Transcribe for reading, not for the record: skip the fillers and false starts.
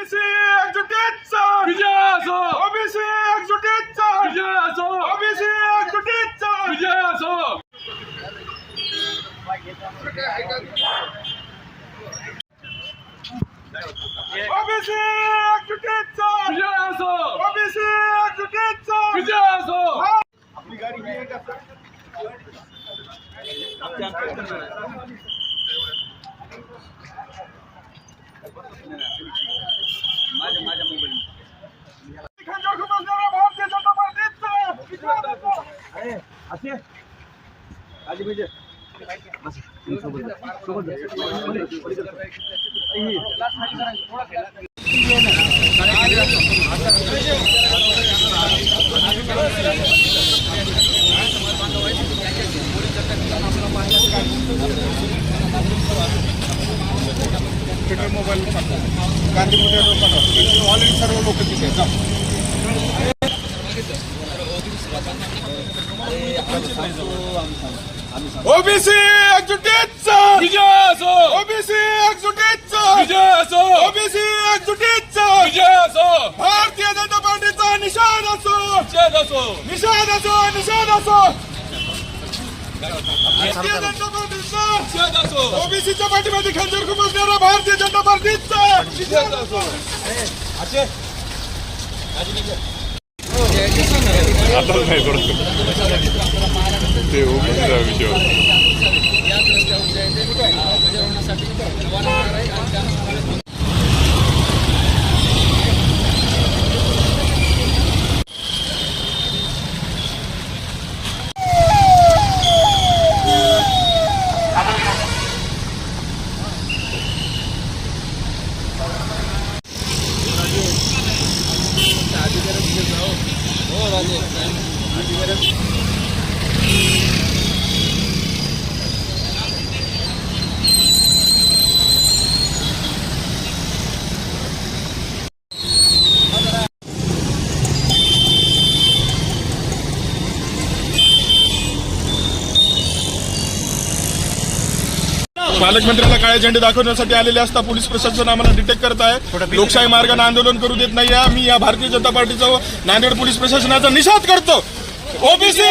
OBC एकजुटीचा विजय असो, OBC एकजुटीचा विजय असो, OBC एकजुटीचा विजय असो. ओबीसी एकजुटीचा विजय असो, ओबीसी एकजुटीचा विजय असो. आपली गाडी ही एक असं माझ्या मोबाईल खंजर खुमासणारा भारतीय जनता पार्टीचा असे आजी विजय मोबाईल गांधीमध्ये ऑलरेडी सर्व लोक तिथे ओबीसी एकजुटीचा विजय असो, ओबीसी एकजुटीचा विजय असो, ओबीसी एकजुटीचा विजय असो. भारतीय जनता पार्टीचा निषाद असो निषेध असो, निषाद असो निषाद असो भारतीय जनता पार्टीचा निषेध असो, ओबीसीच्या पाठीमध्ये खंजर खुमासणारा भारतीय जनता पार्टीचा निषेध असो. असे आता नाही करतो ते ओबीसीचा विषय पालकमंत्र्याला काळे झेंडे दाखवण्यासाठी आलेले असता पोलीस प्रशासन आम्हाला डिटेक्ट करत आहे. लोकशाही मार्गाने आंदोलन करू देत नाही. मी या भारतीय जनता पार्टीचा नांदेड पोलीस प्रशासनाचा निषेध करतो. ओबीसी